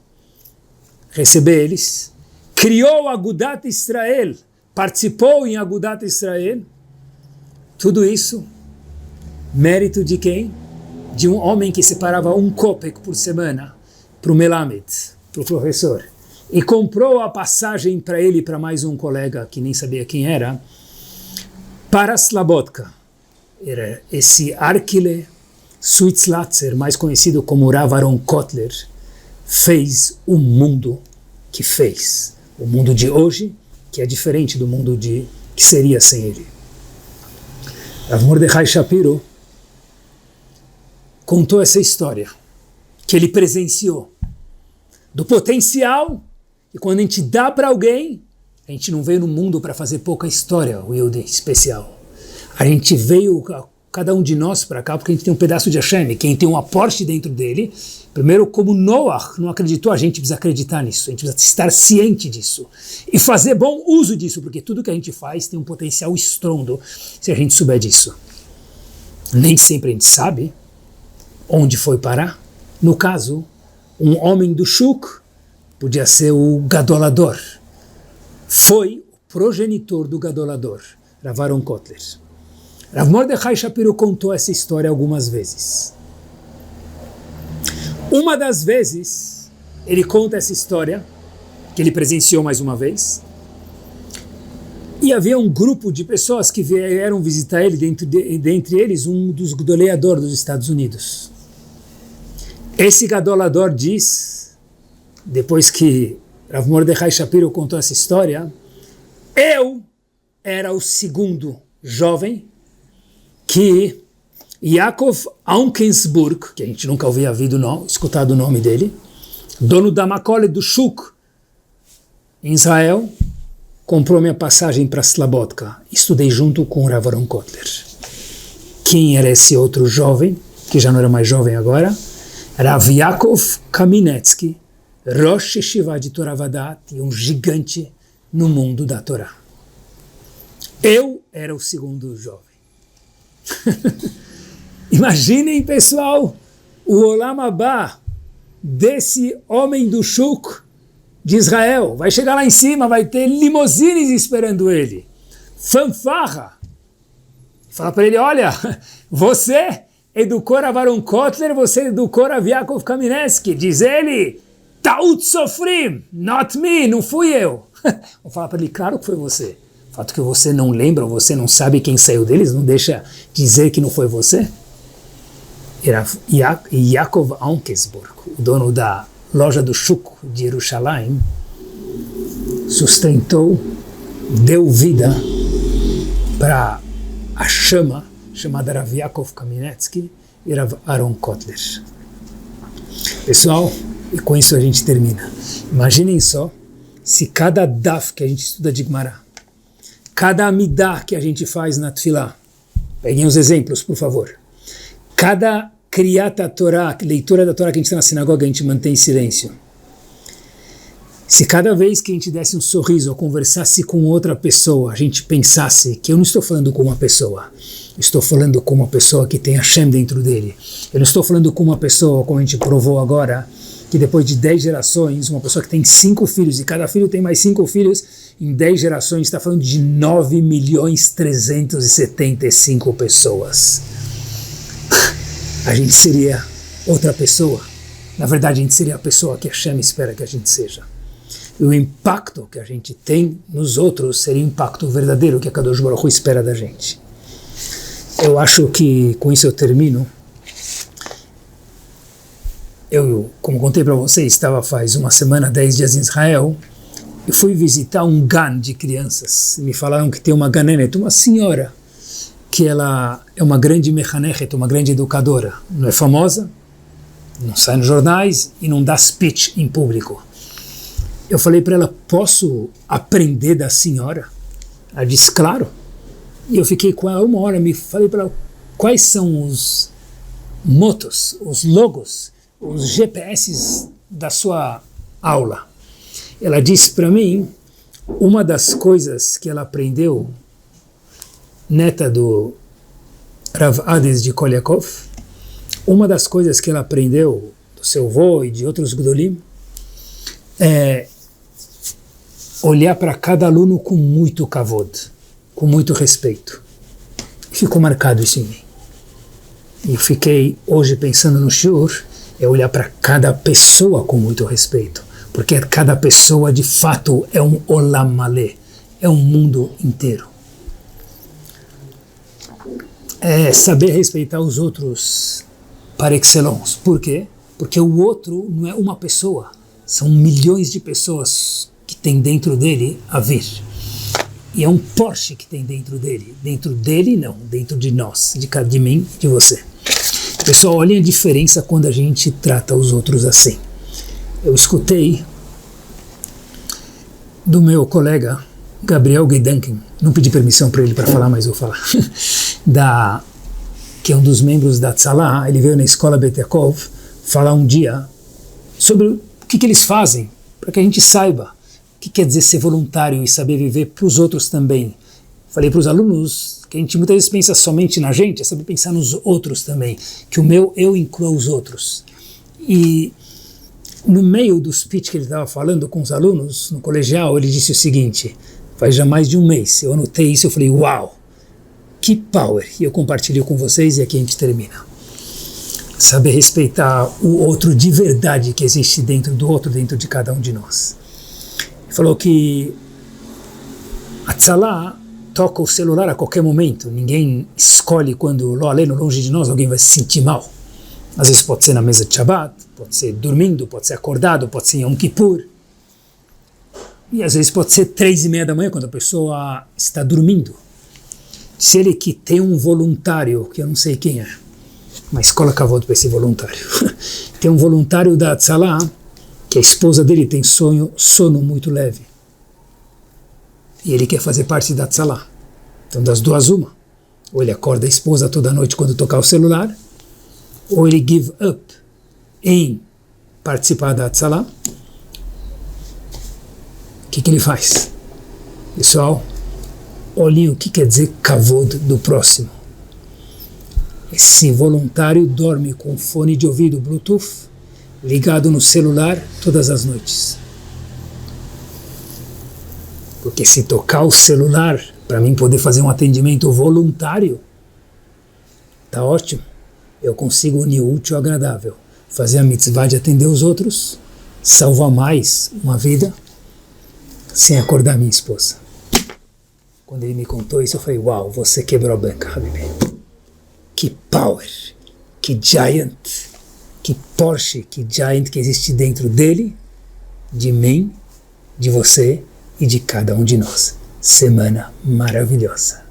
receber eles. Criou Agudat Israel, participou em Agudat Israel. Tudo isso mérito de quem? De um homem que separava um kopek por semana para o Melamed, para o professor, e comprou a passagem para ele e para mais um colega, que nem sabia quem era, para Slabodka. Era esse Arkele Swiss-Latzer, mais conhecido como Rav Aaron Kotler, fez o mundo que fez. O mundo de hoje, que é diferente do mundo que seria sem ele. Rav Mordechai Shapiro contou essa história, que ele presenciou, do potencial, e quando a gente dá para alguém, a gente não veio no mundo para fazer pouca história, o Yehudi especial. A gente veio, cada um de nós, para cá, porque a gente tem um pedaço de Hashem, quem tem um aporte dentro dele, primeiro, como Noach não acreditou, a gente precisa acreditar nisso, a gente precisa estar ciente disso, e fazer bom uso disso, porque tudo que a gente faz tem um potencial estrondo, se a gente souber disso. Nem sempre a gente sabe onde foi parar, No caso, um homem do Shuk podia ser o Gadolador. Foi o progenitor do Gadolador, Rav Aaron Kotler. Rav Mordechai Shapiro contou essa história algumas vezes. Uma das vezes, ele conta essa história, que ele presenciou mais uma vez, e havia um grupo de pessoas que vieram visitar ele, dentre eles um dos Gdoleador dos Estados Unidos. Esse Gadolador diz, depois que Rav Mordechai Shapiro contou essa história, eu era o segundo jovem que Yaakov Aukensburg, que a gente nunca havia escutado o nome dele, dono da Makole do Shuk, em Israel, comprou minha passagem para Slabodka. Estudei junto com o Rav Aaron Kotler. Quem era esse outro jovem, que já não era mais jovem agora? Rav Yaakov Kaminetsky, Rosh Yeshiva de Torah Vadat, e um gigante no mundo da Torá. Eu era o segundo jovem. Imaginem, pessoal, o Olam Abba desse homem do Shuk de Israel. Vai chegar lá em cima, vai ter limousines esperando ele. Fanfarra. Fala para ele, olha, você educou Rav Aaron Kotler, você educou Rav Yaakov Kaminetsky. Diz ele, Taut Sofrim, not me, não fui eu. Vou falar para ele, claro que foi você. O fato que você não lembra, você não sabe quem saiu deles, não deixa dizer que não foi você. Era Yaakov Aukensburg, o dono da loja do Shuk de Jerusalém, sustentou, deu vida para a chama chamada Rav Yaakov Kaminetsky e Rav Aaron Kotler. Pessoal, e com isso a gente termina. Imaginem só, se cada daf que a gente estuda de Gemara, cada amidah que a gente faz na Tfilah, peguem os exemplos, por favor, cada Kriyat Torah, leitura da Torá que a gente está na sinagoga, a gente mantém silêncio. Se cada vez que a gente desse um sorriso ou conversasse com outra pessoa, a gente pensasse que eu não estou falando com uma pessoa, estou falando com uma pessoa que tem Hashem dentro dele. Eu não estou falando com uma pessoa, como a gente provou agora, que depois de 10 gerações, uma pessoa que tem 5 filhos, e cada filho tem mais 5 filhos, em 10 gerações está falando de 9.375.000 pessoas. A gente seria outra pessoa. Na verdade, a gente seria a pessoa que Hashem espera que a gente seja. E o impacto que a gente tem nos outros seria o impacto verdadeiro que a Kadosh Baruch Hu espera da gente. Eu acho que com isso eu termino. Eu, como contei para vocês, estava faz uma semana, 10 dias em Israel, e fui visitar um gan de crianças. Me falaram que tem uma ganenet, uma senhora, que ela é uma grande mechanechet, uma grande educadora. Não é famosa, não sai nos jornais e não dá speech em público. Eu falei para ela, posso aprender da senhora? Ela disse, claro. E eu fiquei com ela uma hora, falei para ela, quais são os motos, os logos, os GPS da sua aula? Ela disse para mim, uma das coisas que ela aprendeu, neta do Rav Ades de Kolyakov, uma das coisas que ela aprendeu do seu avô e de outros Gdolim é olhar para cada aluno com muito kavod, com muito respeito. Ficou marcado isso em mim. E eu fiquei hoje pensando no shiur, é olhar para cada pessoa com muito respeito, porque cada pessoa de fato é um olam malé, é um mundo inteiro. É saber respeitar os outros par excellence. Por quê? Porque o outro não é uma pessoa, são milhões de pessoas que tem dentro dele a vir. E é um Porsche que tem dentro dele. Dentro dele, não. Dentro de nós, de mim e de você. Pessoal, olhem a diferença quando a gente trata os outros assim. Eu escutei do meu colega Gabriel Gedanken, não pedi permissão para ele para falar, mas vou falar, que é um dos membros da Tzalá. Ele veio na escola Bet Yaakov falar um dia sobre o que eles fazem, para que a gente saiba o que quer dizer ser voluntário e saber viver para os outros também. Falei para os alunos que a gente muitas vezes pensa somente na gente, é saber pensar nos outros também, que o meu eu inclua os outros. E no meio do speech que ele estava falando com os alunos no colegial, ele disse o seguinte, faz já mais de um mês, eu anotei isso, eu falei, uau, que power, e eu compartilho com vocês e aqui a gente termina. Saber respeitar o outro de verdade que existe dentro do outro, dentro de cada um de nós. Ele falou que a tzalá toca o celular a qualquer momento, ninguém escolhe quando, longe de nós, alguém vai se sentir mal. Às vezes pode ser na mesa de Shabbat, pode ser dormindo, pode ser acordado, pode ser em Yom Kippur. E às vezes pode ser 3:30 da manhã, quando a pessoa está dormindo. Se ele que tem um voluntário, que eu não sei quem é, mas coloca a volta para esse voluntário. Tem um voluntário da tzalá, que a esposa dele tem sono muito leve. E ele quer fazer parte da tzalá. Então das duas uma. Ou ele acorda a esposa toda noite quando tocar o celular, ou ele give up em participar da tzalá. O que ele faz? Pessoal, olhem o que quer dizer kavod do próximo. Esse voluntário dorme com fone de ouvido Bluetooth ligado no celular todas as noites. Porque se tocar o celular para mim poder fazer um atendimento voluntário, tá ótimo. Eu consigo unir o útil ao agradável, fazer a mitzvah de atender os outros, salvar mais uma vida, sem acordar minha esposa. Quando ele me contou isso, eu falei, uau, você quebrou a banca, Habibi. Que power, que giant, que Porsche, que giant que existe dentro dele, de mim, de você e de cada um de nós. Semana maravilhosa.